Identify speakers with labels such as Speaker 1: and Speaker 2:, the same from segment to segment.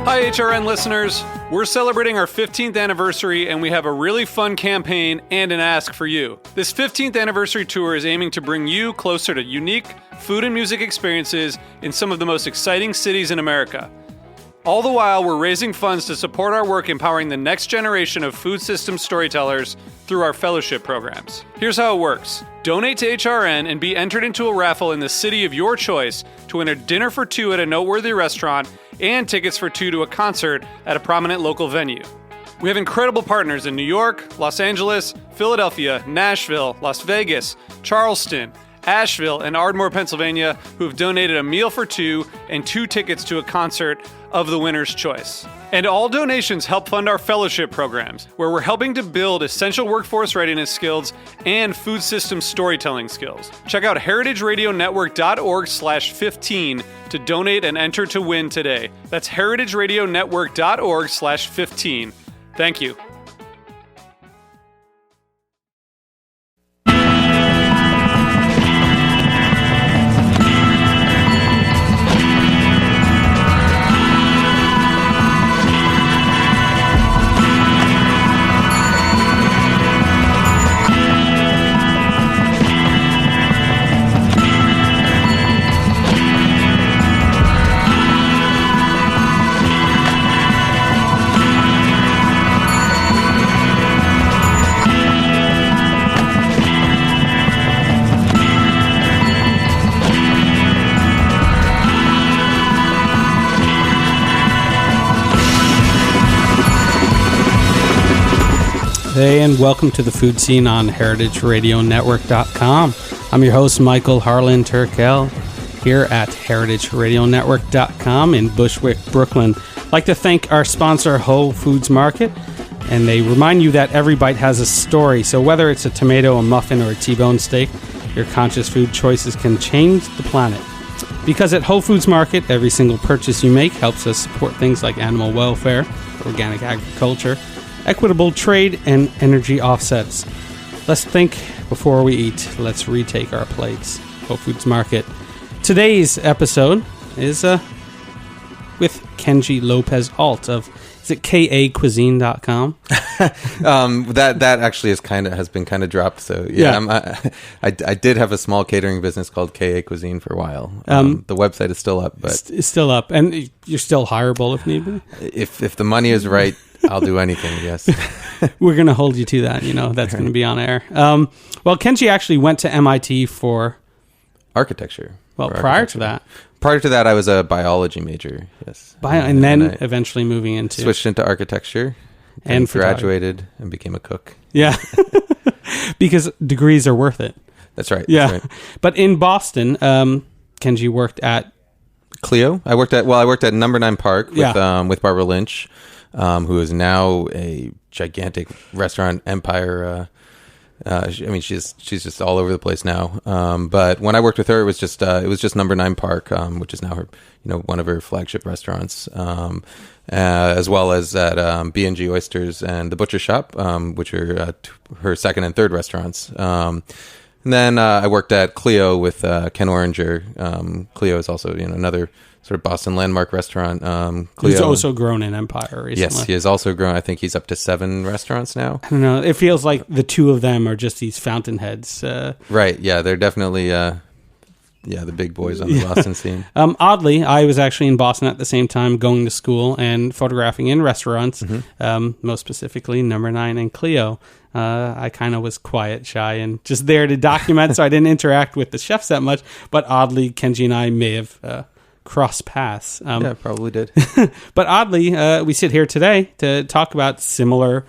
Speaker 1: Hi, HRN listeners. We're celebrating our 15th anniversary, and we have a really fun campaign and an ask for you. This 15th anniversary tour is aiming to bring you closer to unique food and music experiences in some of the most exciting cities in America. All the while, we're raising funds to support our work empowering the next generation of food systems storytellers through our fellowship programs. Here's how it works. Donate to HRN and be entered into a raffle in the city of your choice to win a dinner for two at a noteworthy restaurant and tickets for two to a concert at a prominent local venue. We have incredible partners in New York, Los Angeles, Philadelphia, Nashville, Las Vegas, Charleston, Asheville, and Ardmore, Pennsylvania, who have donated a meal for two and two tickets to a concert of the winner's choice. And all donations help fund our fellowship programs, where we're helping to build essential workforce readiness skills and food system storytelling skills. Check out heritageradionetwork.org/15 to donate and enter to win today. That's heritageradionetwork.org/15. Thank you.
Speaker 2: Hey, and welcome to the food scene on heritageradionetwork.com. I'm your host, Michael Harlan Turkel, here at heritageradionetwork.com in Bushwick, Brooklyn. I'd like to thank our sponsor, Whole Foods Market, and they remind you that every bite has a story. So whether it's a tomato, a muffin, or a T-bone steak, your conscious food choices can change the planet. Because at Whole Foods Market, every single purchase you make helps us support things like animal welfare, organic agriculture, equitable trade, and energy offsets. Let's think before we eat. Let's retake our plates. Whole Foods Market. Today's episode is with Kenji Lopez Alt of, is it kacuisine.com?
Speaker 3: That actually has been kind of dropped. So yeah. I did have a small catering business called KA Cuisine for a while. The website is still up, but
Speaker 2: it's still up, and you're still hireable if need be.
Speaker 3: If the money is right, I'll do anything. Yes.
Speaker 2: We're going to hold you to that. That's going to be on air. Well, Kenji actually went to MIT for
Speaker 3: architecture.
Speaker 2: Well, prior to that,
Speaker 3: I was a biology major. Yes.
Speaker 2: And then eventually moving into
Speaker 3: switched into architecture and graduated and became a cook.
Speaker 2: Yeah. Because degrees are worth it.
Speaker 3: That's right.
Speaker 2: Yeah.
Speaker 3: That's right.
Speaker 2: But in Boston, Kenji worked at
Speaker 3: Clio. I worked at Number 9 Park with Barbara Lynch. Who is now a gigantic restaurant empire. She's just all over the place now. But when I worked with her, it was just Number 9 Park, which is now her, one of her flagship restaurants, as well as at B&G Oysters and the Butcher Shop, which are her second and third restaurants. And then I worked at Clio with Ken Oringer. Clio is also another sort of Boston landmark restaurant. Clio.
Speaker 2: He's also grown in empire recently.
Speaker 3: Yes, he has also grown. I think he's up to 7 restaurants now.
Speaker 2: I don't know. It feels like the two of them are just these fountainheads.
Speaker 3: Right. Yeah, they're definitely the big boys on the Boston scene.
Speaker 2: Oddly, I was actually in Boston at the same time, going to school and photographing in restaurants, most specifically Number 9 and Clio. I kind of was quiet, shy, and just there to document, so I didn't interact with the chefs that much. But oddly, Kenji and I may have cross paths.
Speaker 3: Yeah, probably did.
Speaker 2: But oddly, we sit here today to talk about similar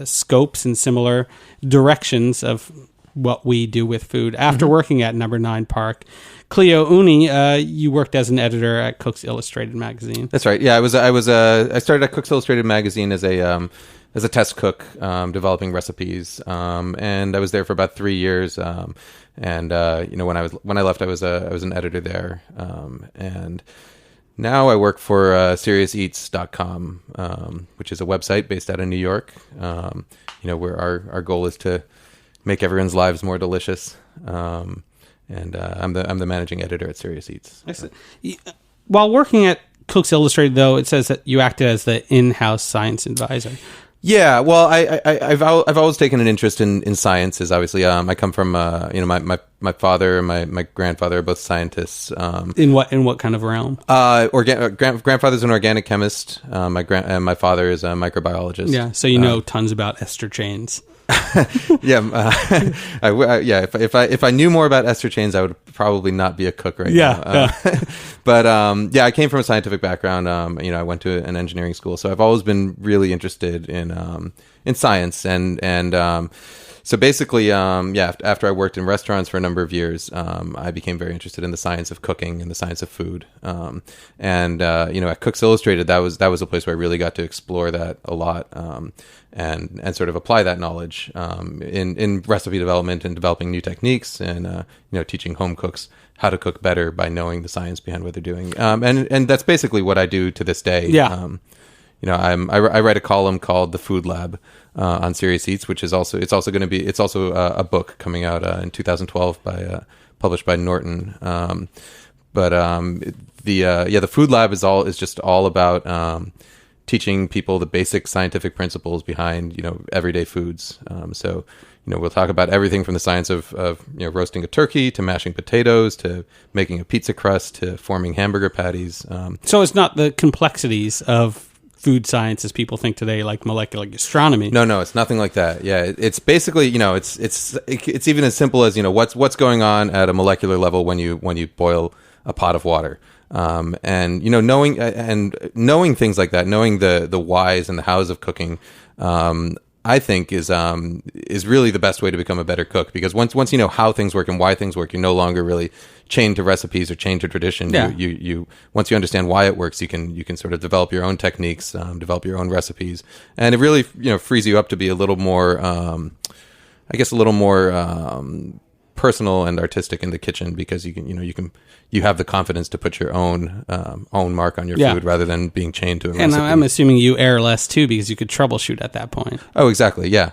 Speaker 2: scopes and similar directions of what we do with food. After working at Number 9 Park, Cleo Uni, you worked as an editor at Cook's Illustrated magazine.
Speaker 3: That's right. Yeah, I started at Cook's Illustrated magazine as a test cook, developing recipes, and I was there for about 3 years. When I left, I was an editor there, and now I work for SeriousEats.com, which is a website based out of New York. Where our goal is to make everyone's lives more delicious. And I'm the managing editor at Serious Eats.
Speaker 2: Excellent. While working at Cooks Illustrated, though, it says that you acted as the in-house science advisor.
Speaker 3: Yeah, well, I've always taken an interest in sciences. Obviously, I come from my father and my grandfather are both scientists.
Speaker 2: In what kind of realm?
Speaker 3: Grandfather's an organic chemist. My father is a microbiologist.
Speaker 2: Yeah, so you know tons about ester chains.
Speaker 3: Yeah, If I knew more about ester chains, I would probably not be a cook right now. But I came from a scientific background. I went to an engineering school, so I've always been really interested in science. And so basically, after I worked in restaurants for a number of years, I became very interested in the science of cooking and the science of food. At Cooks Illustrated, that was a place where I really got to explore that a lot. And sort of apply that knowledge in recipe development and developing new techniques, and teaching home cooks how to cook better by knowing the science behind what they're doing. And that's basically what I do to this day.
Speaker 2: Yeah.
Speaker 3: I write a column called The Food Lab on Serious Eats, which is also a book coming out in 2012 published by Norton. The Food Lab is just all about teaching people the basic scientific principles behind everyday foods. We'll talk about everything from the science of roasting a turkey to mashing potatoes to making a pizza crust to forming hamburger patties.
Speaker 2: So it's not the complexities of food science as people think today, like molecular gastronomy.
Speaker 3: No, it's nothing like that. Yeah, it's basically it's even as simple as what's going on at a molecular level when you boil a pot of water. Knowing things like that, knowing the whys and the hows of cooking, I think is really the best way to become a better cook, because once you know how things work and why things work, you're no longer really chained to recipes or chained to tradition.
Speaker 2: Yeah.
Speaker 3: You once you understand why it works, you can sort of develop your own techniques, develop your own recipes, and it really frees you up to be a little more, personal and artistic in the kitchen, because you have the confidence to put your own mark on your food rather than being chained to a recipe.
Speaker 2: And I'm assuming you err less too, because you could troubleshoot at that point.
Speaker 3: Oh, exactly. Yeah.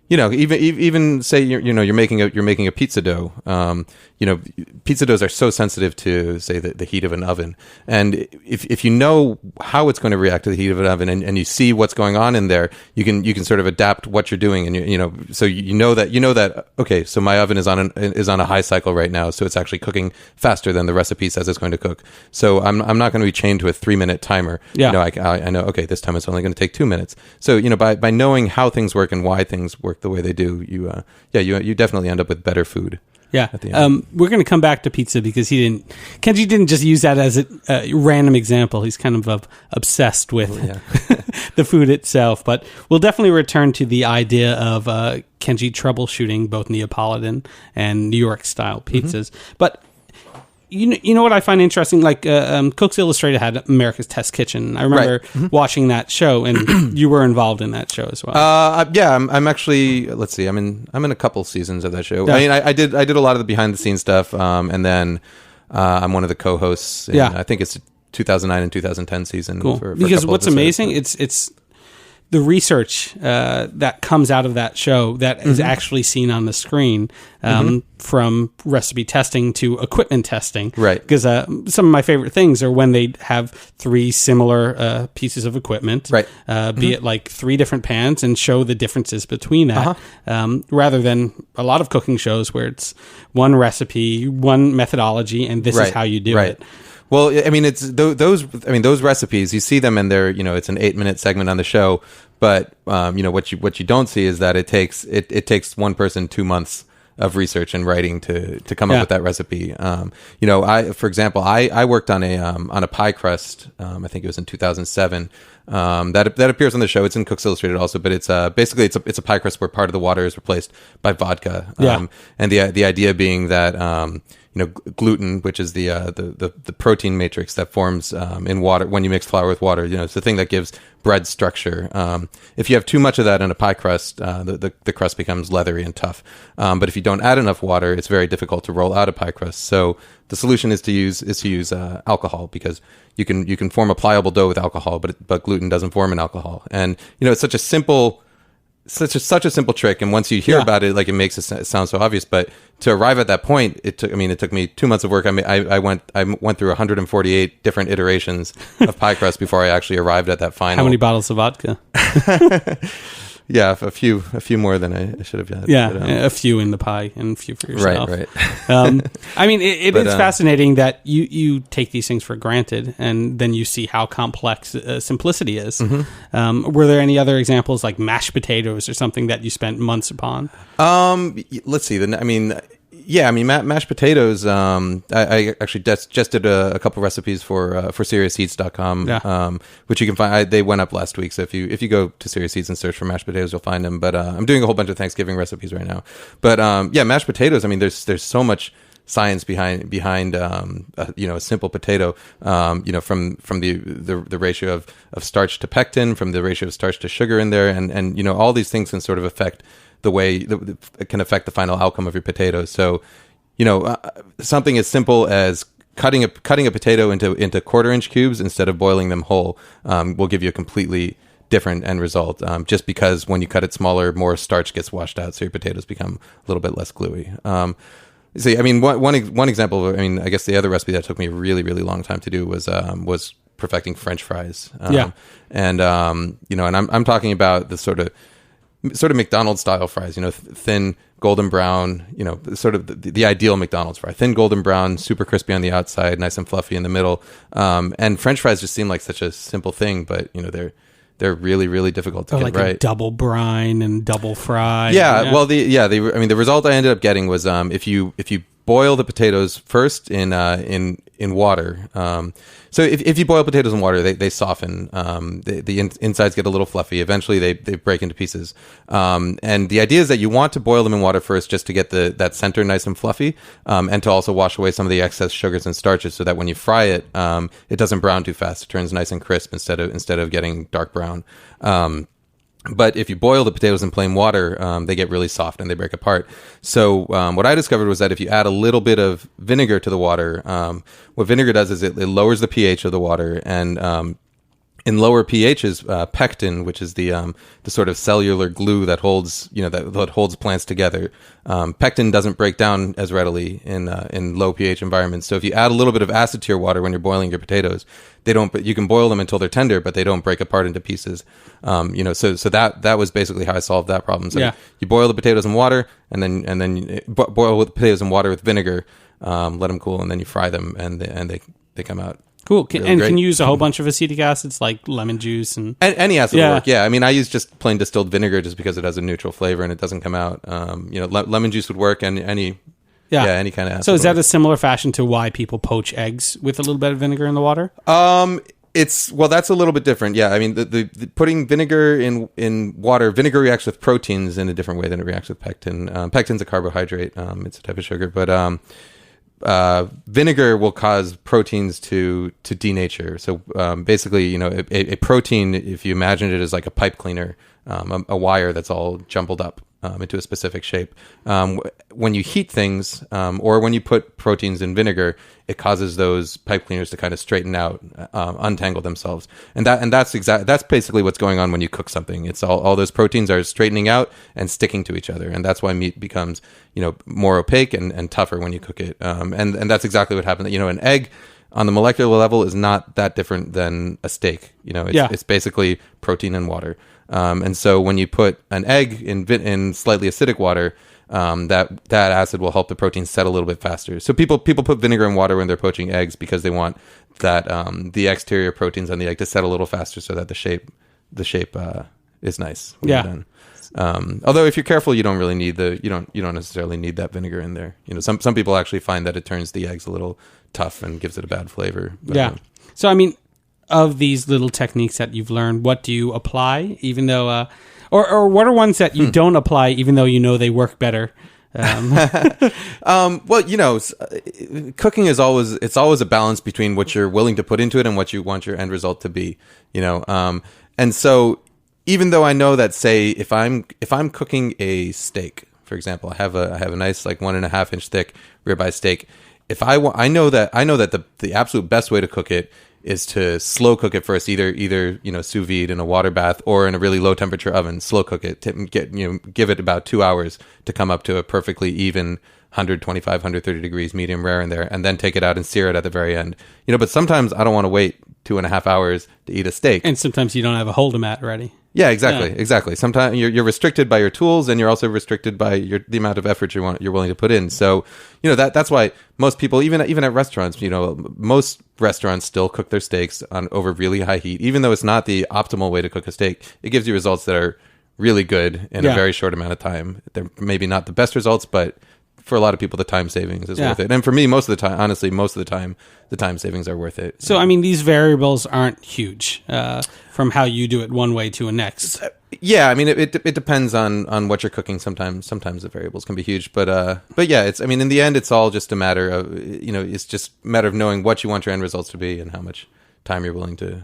Speaker 3: Even say you're making a pizza dough. Pizza doughs are so sensitive to, say, the heat of an oven, and if you know how it's going to react to the heat of an oven, and you see what's going on in there, you can sort of adapt what you're doing, and so you know that okay, so my oven is on a high cycle right now, so it's actually cooking faster than the recipe says it's going to cook. So I'm not going to be chained to a 3-minute timer.
Speaker 2: Yeah.
Speaker 3: I know, okay, this time it's only going to take 2 minutes. So by knowing how things work and why things work the way they do, you definitely end up with better food.
Speaker 2: Yeah. We're going to come back to pizza, because Kenji didn't just use that as a random example. He's kind of obsessed with the food itself. But we'll definitely return to the idea of Kenji troubleshooting both Neapolitan and New York style pizzas. Mm-hmm. But you know what I find interesting? Like Cooks Illustrated had America's Test Kitchen. I remember watching that show, and you were involved in that show as well.
Speaker 3: I'm actually. Let's see. I'm in a couple seasons of that show. Yeah. I mean, I did a lot of the behind the scenes stuff, and then I'm one of the co-hosts. I think it's 2009 and 2010 season.
Speaker 2: Cool. Because what's amazing, it's the research that comes out of that show that is actually seen on the screen, from recipe testing to equipment testing.
Speaker 3: Right.
Speaker 2: Because some of my favorite things are when they have 3 similar pieces of equipment,
Speaker 3: right.
Speaker 2: Be it like 3 different pans, and show the differences between that, rather than a lot of cooking shows where it's one recipe, one methodology, and this is how you do it.
Speaker 3: Well, I mean, it's those recipes, you see them and they're, it's an 8-minute segment on the show, but what you don't see is that it takes one person 2 months of research and writing to come up with that recipe. For example, I worked on a pie crust. I think it was in 2007. That appears on the show. It's in Cooks Illustrated also, but it's basically it's a pie crust where part of the water is replaced by vodka. And the idea being that gluten, which is the protein matrix that forms in water when you mix flour with water. It's the thing that gives bread structure. If you have too much of that in a pie crust, the crust becomes leathery and tough. But if you don't add enough water, it's very difficult to roll out a pie crust. So the solution is to use alcohol, because you can form a pliable dough with alcohol, but gluten doesn't form in alcohol. And it's such a simple such a simple trick, and once you hear about it, like it makes it sound so obvious. But to arrive at that point, it took me 2 months of work. I mean, I went through 148 different iterations of pie crust before I actually arrived at that final.
Speaker 2: How many bottles of vodka?
Speaker 3: Yeah, a few more than I should have had.
Speaker 2: Yeah, but, a few in the pie and a few for yourself.
Speaker 3: Right.
Speaker 2: I mean, it is fascinating that you take these things for granted, and then you see how complex simplicity is. Mm-hmm. Were there any other examples, like mashed potatoes or something that you spent months upon?
Speaker 3: Let's see. Mashed potatoes. I actually just did a couple recipes for SeriousHeats.com, which you can find. They went up last week, so if you go to Serious Heats and search for mashed potatoes, you'll find them. But I'm doing a whole bunch of Thanksgiving recipes right now. But mashed potatoes. I mean, there's so much science behind a simple potato. From the ratio of starch to pectin, from the ratio of starch to sugar in there, and all these things can sort of affect the way it can affect the final outcome of your potatoes. So, something as simple as cutting a potato into 1/4-inch cubes instead of boiling them whole will give you a completely different end result. Just because when you cut it smaller, more starch gets washed out, so your potatoes become a little bit less gluey. See, I mean, one example. I mean, I guess the other recipe that took me a really, really long time to do was perfecting French fries. And I'm talking about the sort of McDonald's style fries, thin, golden brown, sort of the ideal McDonald's fry, thin, golden brown, super crispy on the outside, nice and fluffy in the middle. And French fries just seem like such a simple thing, but they're really, really difficult to get
Speaker 2: like
Speaker 3: right.
Speaker 2: A double brine and double fry.
Speaker 3: Yeah. Well, the result I ended up getting was if you boil the potatoes first in water. So if you boil potatoes in water, they soften. The insides get a little fluffy. Eventually, they break into pieces. And the idea is that you want to boil them in water first, just to get that center nice and fluffy, and to also wash away some of the excess sugars and starches, so that when you fry it, it doesn't brown too fast. It turns nice and crisp instead of getting dark brown. But if you boil the potatoes in plain water, they get really soft and they break apart. So what I discovered was that if you add a little bit of vinegar to the water, what vinegar does is it lowers the pH of the water, and in lower pHs, pectin, which is the sort of cellular glue that holds that holds plants together, pectin doesn't break down as readily in low pH environments. So if you add a little bit of acid to your water when you're boiling your potatoes, you can boil them until they're tender, but they don't break apart into pieces. So that was basically how I solved that problem. So you boil the potatoes in water, and then boil the potatoes in water with vinegar, let them cool, and then you fry them, and they come out.
Speaker 2: Cool. Can you use a whole bunch of acetic acids like lemon juice and
Speaker 3: any acid will work? Yeah, I mean, I use just plain distilled vinegar just because it has a neutral flavor and it doesn't come out. Lemon juice would work, and any kind of acid.
Speaker 2: So is that a similar fashion to why people poach eggs with a little bit of vinegar in the water?
Speaker 3: That's a little bit different. Yeah, I mean, the putting vinegar in water, vinegar reacts with proteins in a different way than it reacts with pectin. Pectin's a carbohydrate. It's a type of sugar, but vinegar will cause proteins to denature. So basically, a protein, if you imagine it as like a pipe cleaner, a wire that's all jumbled up into a specific shape. When you heat things, or when you put proteins in vinegar, it causes those pipe cleaners to kind of straighten out, untangle themselves, and that's basically what's going on when you cook something. It's all those proteins are straightening out and sticking to each other, and that's why meat becomes more opaque and tougher when you cook it. And that's exactly what happened. An egg on the molecular level is not that different than a steak. It's basically protein and water. And so when you put an egg in slightly acidic water, that acid will help the protein set a little bit faster. So people put vinegar in water when they're poaching eggs because they want that the exterior proteins on the egg to set a little faster, so that the shape is nice when you're done. Although if you're careful, you don't really need you don't necessarily need that vinegar in there. Some people actually find that it turns the eggs a little tough and gives it a bad flavor. But,
Speaker 2: So I mean, of these little techniques that you've learned, what do you apply, even though, or what are ones that you don't apply, even though they work better?
Speaker 3: Well, cooking is always a balance between what you're willing to put into it and what you want your end result to be. And so even though I know that, say, if I'm cooking a steak, for example, I have a nice 1.5 inch thick ribeye steak. If I know that the absolute best way to cook it is to slow cook it first, either sous vide in a water bath or in a really low temperature oven. Slow cook it, give it about 2 hours to come up to a perfectly even 125, 130 degrees medium rare in there, and then take it out and sear it at the very end. But sometimes I don't want to wait 2.5 hours to eat a steak.
Speaker 2: And sometimes you don't have a hold-o-mat ready.
Speaker 3: Yeah, exactly. Sometimes you're restricted by your tools, and you're also restricted by the amount of effort you're willing to put in. So, that's why most people, even at restaurants, most restaurants still cook their steaks over really high heat, even though it's not the optimal way to cook a steak. It gives you results that are really good in a very short amount of time. They're maybe not the best results, but for a lot of people, the time savings is worth it. And for me, most of the time, honestly, the time savings are worth it.
Speaker 2: So, these variables aren't huge from how you do it one way to a next.
Speaker 3: Yeah, it depends on what you're cooking. Sometimes the variables can be huge, but yeah, it's. In the end, it's all just a matter of it's just a matter of knowing what you want your end results to be and how much time you're willing to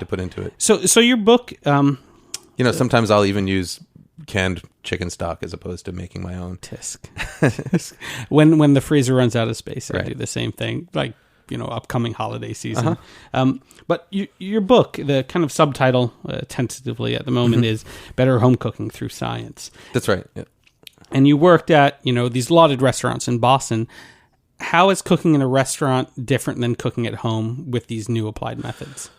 Speaker 3: put into it.
Speaker 2: So your book,
Speaker 3: sometimes I'll even use canned chicken stock as opposed to making my own.
Speaker 2: Tisk. when the freezer runs out of space, I
Speaker 3: Right.
Speaker 2: do the same thing. Like upcoming holiday season. But your book, the kind of subtitle, tentatively at the moment, is "Better Home Cooking Through Science."
Speaker 3: That's right. Yeah.
Speaker 2: And you worked at these lauded restaurants in Boston. How is cooking in a restaurant different than cooking at home with these new applied methods?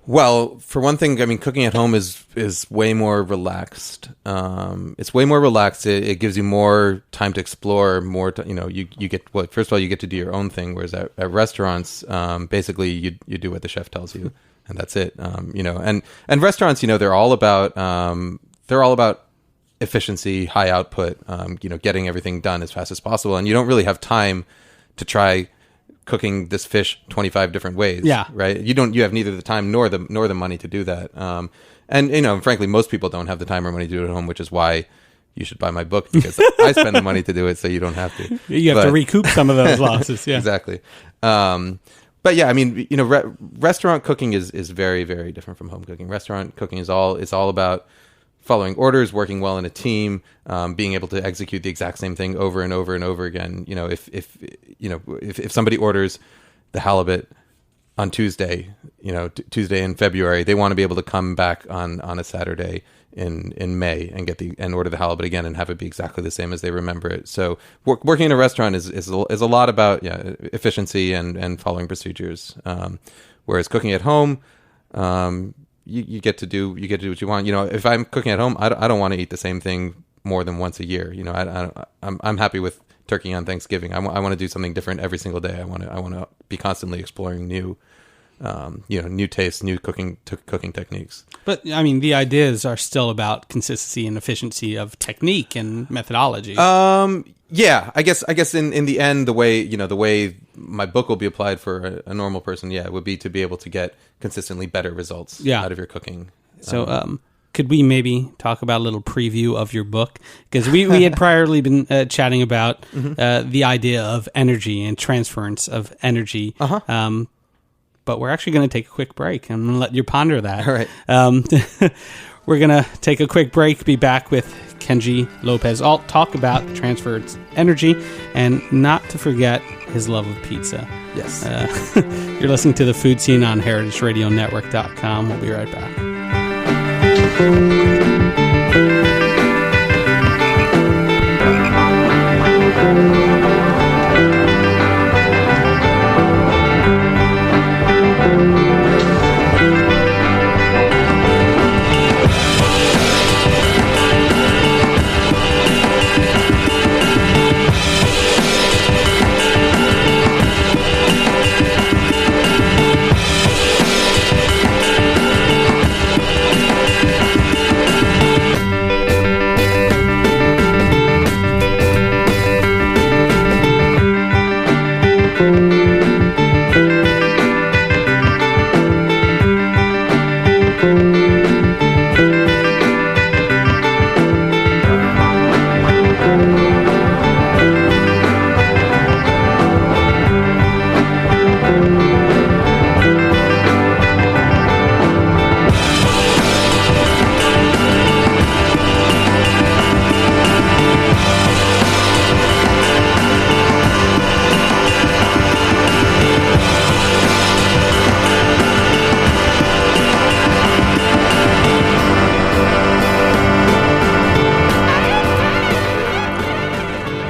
Speaker 3: Well, for one thing, cooking at home is way more relaxed. It's way more relaxed. It gives you more time to explore. More, you get first of all, you get to do your own thing. Whereas at restaurants, basically you do what the chef tells you, and that's it. And restaurants, they're all about efficiency, high output. Getting everything done as fast as possible, and you don't really have time to try cooking this fish 25 different ways.
Speaker 2: Yeah.
Speaker 3: Right. You have neither the time nor the money to do that. And frankly, most people don't have the time or money to do it at home, which is why you should buy my book, because I spend the money to do it, so you don't have to.
Speaker 2: You have to recoup some of those losses. Yeah.
Speaker 3: Exactly. But yeah, restaurant cooking is very, very different from home cooking. Restaurant cooking is all about following orders, working well in a team, being able to execute the exact same thing over and over and over again. If somebody orders the halibut on Tuesday, Tuesday in February, they want to be able to come back on a Saturday in May and order the halibut again and have it be exactly the same as they remember it. So working in a restaurant is a lot about efficiency and following procedures. Whereas cooking at home, you get to do what you want. If I'm cooking at home, I don't want to eat the same thing more than once a year. I'm happy with turkey on Thanksgiving. I want to do something different every single day. I want to be constantly exploring new tastes, new cooking techniques.
Speaker 2: But the ideas are still about consistency and efficiency of technique and methodology.
Speaker 3: Yeah, I guess in the end, the way my book will be applied for a normal person, it would be to be able to get consistently better results out of your cooking.
Speaker 2: So, could we maybe talk about a little preview of your book? Because we had priorly been chatting about the idea of energy and transference of energy. But we're actually going to take a quick break. I'm going to let you ponder that.
Speaker 3: All right.
Speaker 2: We're going to take a quick break, be back with Kenji Lopez. I'll talk about transferred energy and not to forget his love of pizza.
Speaker 3: Yes.
Speaker 2: You're listening to The Food Scene on heritageradionetwork.com. We'll be right back.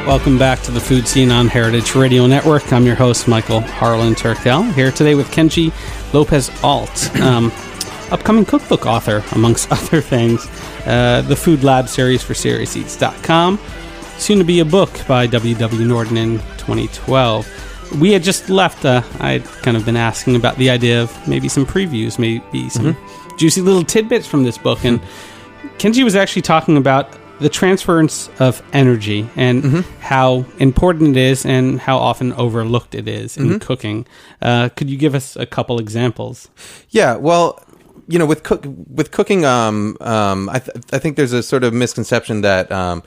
Speaker 2: Welcome back to the Food Scene on Heritage Radio Network. I'm your host, Michael Harlan Turkel, here today with Kenji Lopez Alt, upcoming cookbook author, amongst other things. The Food Lab series for SeriousEats.com. Soon to be a book by W.W. Norton in 2012. We had just left, I'd kind of been asking about the idea of maybe some previews, maybe some juicy little tidbits from this book. And Kenji was actually talking about the transference of energy and how important it is and how often overlooked it is in cooking. Could you give us a couple examples?
Speaker 3: Yeah, well, you know, with cooking, I think there's a sort of misconception that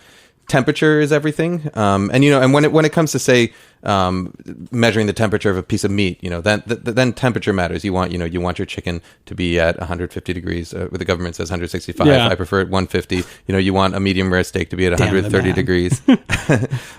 Speaker 3: temperature is everything, and you know, and when it comes to say measuring the temperature of a piece of meat, you know, then temperature matters. You want your chicken to be at 150 degrees. Where the government says 165.
Speaker 2: Yeah.
Speaker 3: I prefer it 150. You know, you want a medium rare steak to be at 130 degrees.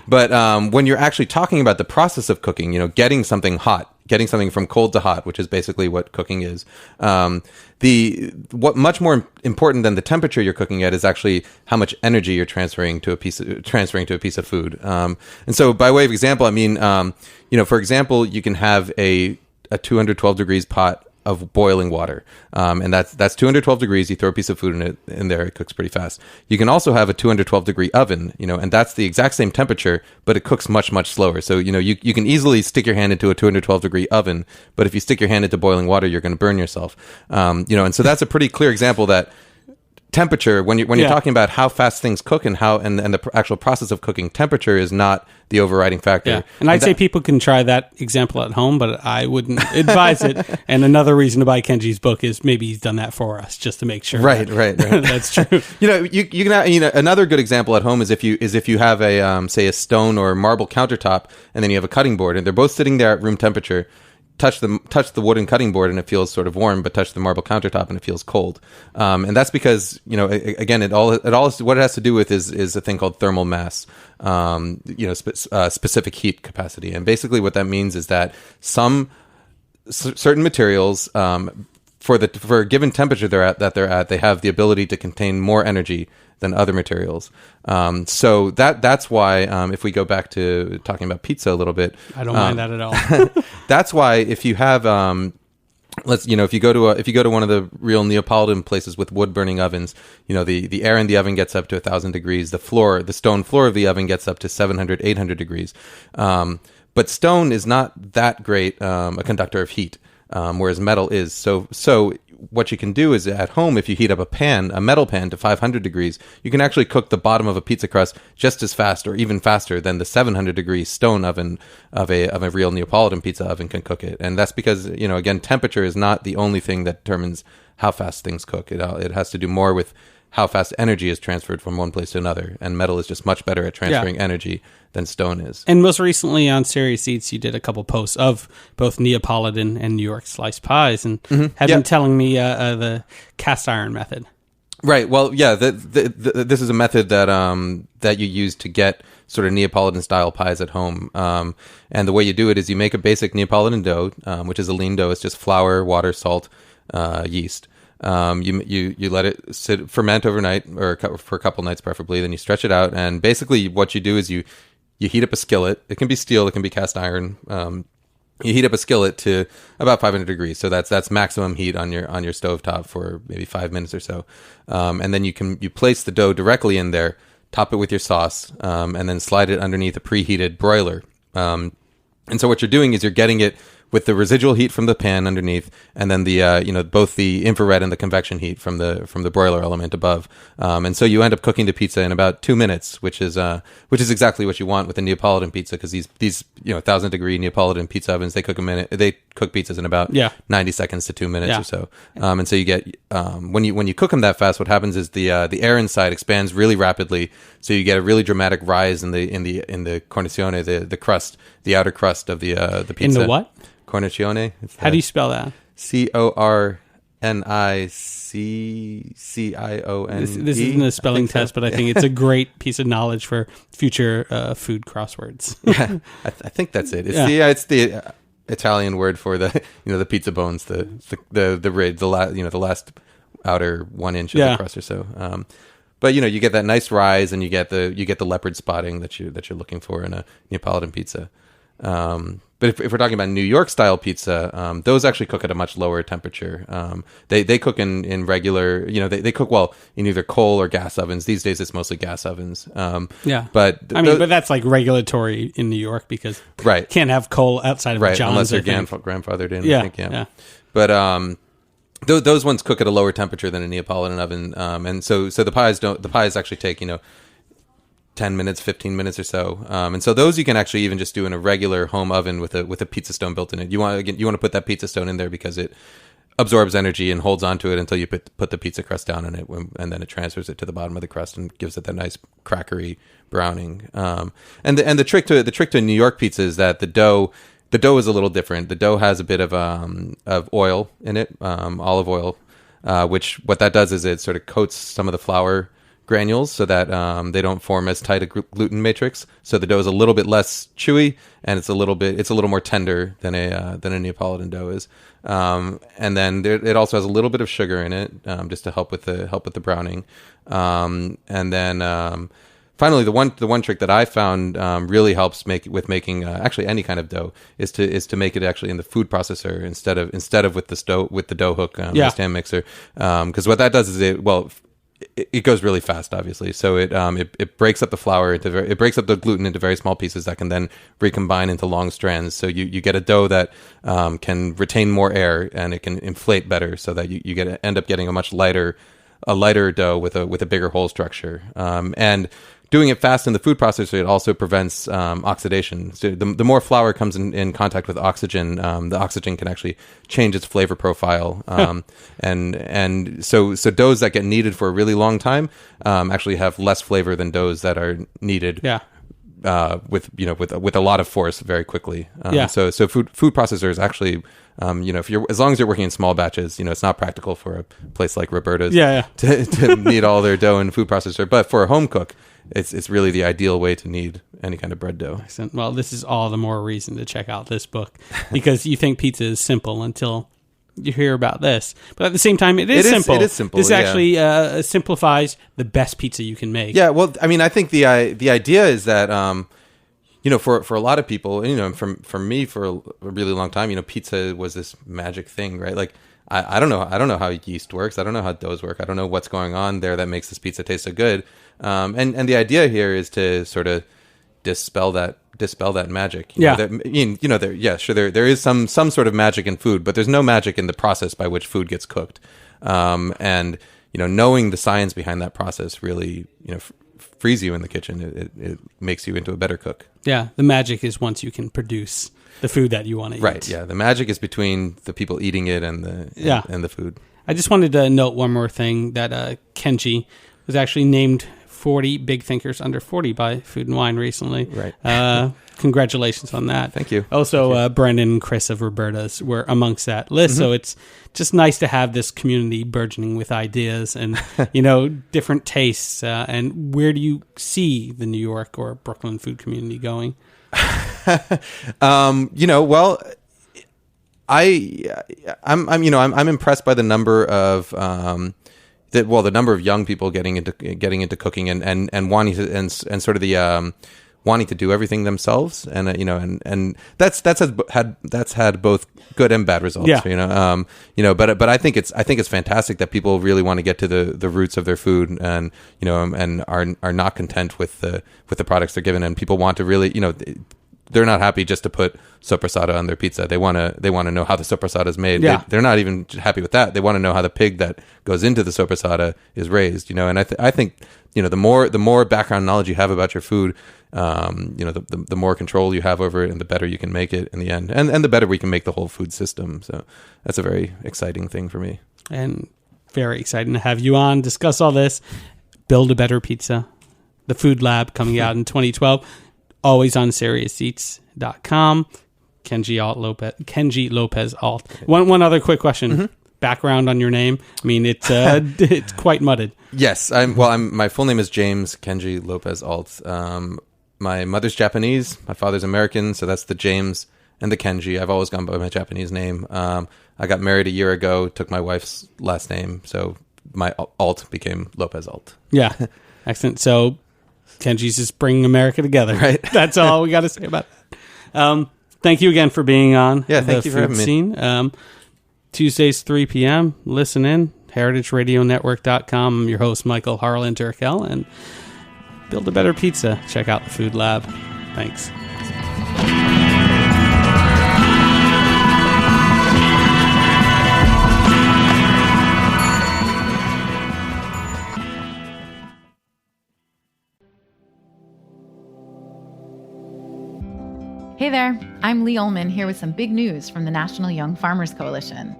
Speaker 3: But when you're actually talking about the process of cooking, you know, getting something hot, getting something from cold to hot, which is basically what cooking is. What much more important than the temperature you're cooking at is actually how much energy you're transferring to a piece of food. And so, by way of example, I mean, you know, for example, you can have a 212 degrees pot of boiling water, and that's 212 degrees. You throw a piece of food in there, it cooks pretty fast. You can also have a 212 degree oven, you know, and that's the exact same temperature, but it cooks much slower. So you know, you can easily stick your hand into a 212 degree oven, but if you stick your hand into boiling water, you're going to burn yourself. You know, and so that's a pretty clear example that temperature, when you're talking about how fast things cook and the actual process of cooking, temperature is not the overriding factor.
Speaker 2: Yeah. And I'd say people can try that example at home, but I wouldn't advise it. And another reason to buy Kenji's book is maybe he's done that for us just to make sure.
Speaker 3: Right.
Speaker 2: That's true.
Speaker 3: You know, you can, you know, another good example at home is if you have a say a stone or marble countertop, and then you have a cutting board, and they're both sitting there at room temperature. Touch the wooden cutting board and it feels sort of warm, but touch the marble countertop and it feels cold. And that's because, you know, again, what it has to do with is a thing called thermal mass, you know, specific heat capacity. And basically what that means is that certain materials, for a given temperature they're at, they have the ability to contain more energy than other materials. So that's why, if we go back to talking about pizza a little bit,
Speaker 2: I don't mind that at all.
Speaker 3: That's why if you have, if you go to one of the real Neapolitan places with wood burning ovens, you know, the air in the oven gets up to 1,000 degrees. The stone floor of the oven gets up to 700, 800 degrees. But stone is not that great a conductor of heat. Whereas metal is. So what you can do is at home, if you heat up a metal pan to 500 degrees, you can actually cook the bottom of a pizza crust just as fast or even faster than the 700 degree stone oven of a real Neapolitan pizza oven can cook it. And that's because, you know, again, temperature is not the only thing that determines how fast things cook. It has to do more with how fast energy is transferred from one place to another. And metal is just much better at transferring energy than stone is.
Speaker 2: And most recently on Serious Eats, you did a couple posts of both Neapolitan and New York sliced pies, and have been telling me the cast iron method. Right.
Speaker 3: Well, yeah. This is a method that you use to get sort of Neapolitan style pies at home. And the way you do it is you make a basic Neapolitan dough, which is a lean dough. It's just flour, water, salt, yeast. You let it ferment overnight, or for a couple nights preferably. Then you stretch it out, and basically what you do is you heat up a skillet. It can be steel, it can be cast iron. You heat up a skillet to about 500 degrees, so that's maximum heat on your stovetop for maybe 5 minutes or so. And then you place the dough directly in there, top it with your sauce, and then slide it underneath a preheated broiler. And so what you're doing is you're getting it with the residual heat from the pan underneath, and then the both the infrared and the convection heat from the broiler element above, and so you end up cooking the pizza in about 2 minutes, which is exactly what you want with a Neapolitan pizza, because these 1,000 degree Neapolitan pizza ovens, they cook pizzas in about 90 seconds to 2 minutes or so, and so you get when you cook them that fast, what happens is the air inside expands really rapidly, so you get a really dramatic rise in the cornicione, the crust, the outer crust of the pizza.
Speaker 2: In the what?
Speaker 3: Cornicione.
Speaker 2: How do you spell that?
Speaker 3: Cornicione.
Speaker 2: This isn't a spelling test, but I think it's a great piece of knowledge for future food crosswords.
Speaker 3: Yeah, I think that's it. It's the Italian word for the pizza bones, the ridge, the last outer 1 inch of the crust or so. But you get that nice rise, and you get the leopard spotting that you're looking for in a Neapolitan pizza. But if we're talking about New York style pizza, those actually cook at a much lower temperature. They cook in regular, they cook well in either coal or gas ovens. These days it's mostly gas ovens. But
Speaker 2: but that's like regulatory in New York because you can't have coal outside of John's.
Speaker 3: Unless your grandfather did.
Speaker 2: Yeah,
Speaker 3: I think, But those ones cook at a lower temperature than a Neapolitan oven, and so the pies actually take 10 minutes, 15 minutes or so. And so those you can actually even just do in a regular home oven with a pizza stone built in it. You want to put that pizza stone in there because it absorbs energy and holds onto it until you put the pizza crust down on it, and then it transfers it to the bottom of the crust and gives it that nice crackery browning. And the trick to New York pizza is that the dough is a little different. The dough has a bit of oil in it, olive oil, which what that does is it sort of coats some of the flour granules so that they don't form as tight a gluten matrix. So the dough is a little bit less chewy, and it's a little more tender than a Neapolitan dough is. And then it also has a little bit of sugar in it, just to help with the browning. And then finally, the one trick that I found really helps making actually any kind of dough is to make it actually in the food processor instead of with the dough hook, the stand mixer. Because what that does is it goes really fast, obviously. So it breaks up the flour it breaks up the gluten into very small pieces that can then recombine into long strands. So you get a dough that can retain more air, and it can inflate better, so that you end up getting a much lighter dough with a bigger hole structure. And doing it fast in the food processor, it also prevents oxidation. So the more flour comes in contact with oxygen, the oxygen can actually change its flavor profile. And so doughs that get kneaded for a really long time actually have less flavor than doughs that are kneaded with a lot of force very quickly. So food processors actually, as long as you're working in small batches, it's not practical for a place like Roberta's to knead all their dough in a food processor. But for a home cook, it's really the ideal way to knead any kind of bread dough.
Speaker 2: Excellent. Well, this is all the more reason to check out this book, because you think pizza is simple until you hear about this. But at the same time, it is simple. It is simple. This actually simplifies the best pizza you can make.
Speaker 3: Yeah, well, I mean, I think the idea is that for a lot of people, for me for a really long time, pizza was this magic thing, right? Like I don't know how yeast works. I don't know how doughs work. I don't know what's going on there that makes this pizza taste so good. And the idea here is to sort of dispel that magic. There is some sort of magic in food, but there's no magic in the process by which food gets cooked. And knowing the science behind that process really frees you in the kitchen. It makes you into a better cook.
Speaker 2: Yeah, the magic is once you can produce the food that you want to eat.
Speaker 3: Right. Yeah, the magic is between the people eating it and the food.
Speaker 2: I just wanted to note one more thing, that Kenji was actually named 40 Big Thinkers Under 40 by Food and Wine recently.
Speaker 3: Right.
Speaker 2: Congratulations on that.
Speaker 3: Thank you.
Speaker 2: Also, Brendan and Chris of Roberta's were amongst that list. Mm-hmm. So it's just nice to have this community burgeoning with ideas and, different tastes. And where do you see the New York or Brooklyn food community going?
Speaker 3: I'm impressed by the number of the number of young people getting into cooking and wanting to and sort of the wanting to do everything themselves, and and that's had both good and bad results. But I think it's fantastic that people really want to get to the roots of their food, and and are not content with the products they're given, and people want to really they're not happy just to put soppressata on their pizza. They want to know how the soppressata is made.
Speaker 2: Yeah.
Speaker 3: They're not even happy with that. They want to know how the pig that goes into the soppressata is raised. And I think the more background knowledge you have about your food, the more control you have over it, and the better you can make it in the end, and the better we can make the whole food system. So that's a very exciting thing for me.
Speaker 2: And very exciting to have you on, discuss all this, build a better pizza. The Food Lab coming out in 2012. Always on SeriousEats.com. Kenji Lopez Alt. One other quick question. Mm-hmm. Background on your name. I mean, it's quite mudded.
Speaker 3: Yes, my full name is James Kenji Lopez Alt. My mother's Japanese, my father's American, so that's the James and the Kenji. I've always gone by my Japanese name. I got married a year ago, took my wife's last name, so my alt became Lopez alt.
Speaker 2: Yeah. Excellent. So Kenji's just bringing America together.
Speaker 3: Right.
Speaker 2: That's all we got to say about that. Thank you again for being on.
Speaker 3: Yeah, thank you for having me.
Speaker 2: Scene. Tuesdays, 3 p.m. Listen in. HeritageRadioNetwork.com. I'm your host, Michael Harlan Turkel. And build a better pizza. Check out the Food Lab. Thanks.
Speaker 4: Hey there, I'm Lee Ullman here with some big news from the National Young Farmers Coalition.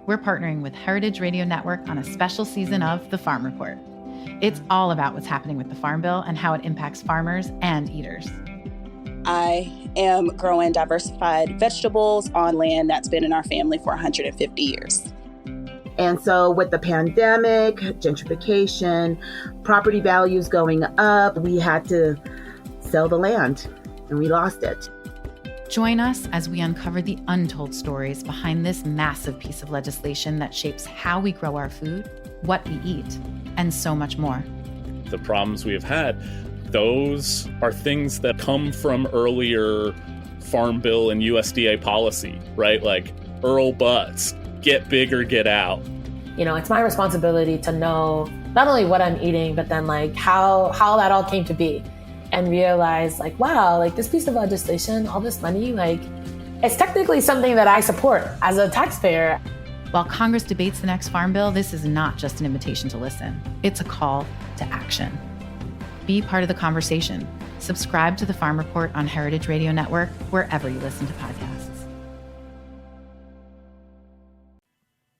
Speaker 4: We're partnering with Heritage Radio Network on a special season of The Farm Report. It's all about what's happening with the Farm Bill and how it impacts farmers and eaters.
Speaker 5: I am growing diversified vegetables on land that's been in our family for 150 years.
Speaker 6: And so with the pandemic, gentrification, property values going up, we had to sell the land and we lost it.
Speaker 4: Join us as we uncover the untold stories behind this massive piece of legislation that shapes how we grow our food, what we eat, and so much more.
Speaker 7: The problems we have had, those are things that come from earlier Farm Bill and USDA policy, right? Like Earl Butts, get big or get out.
Speaker 8: You know, it's my responsibility to know not only what I'm eating, but then like how that all came to be. And realize like, wow, like this piece of legislation, all this money, like it's technically something that I support as a taxpayer.
Speaker 4: While Congress debates the next Farm Bill, this is not just an invitation to listen. It's a call to action. Be part of the conversation. Subscribe to the Farm Report on Heritage Radio Network, wherever you listen to podcasts.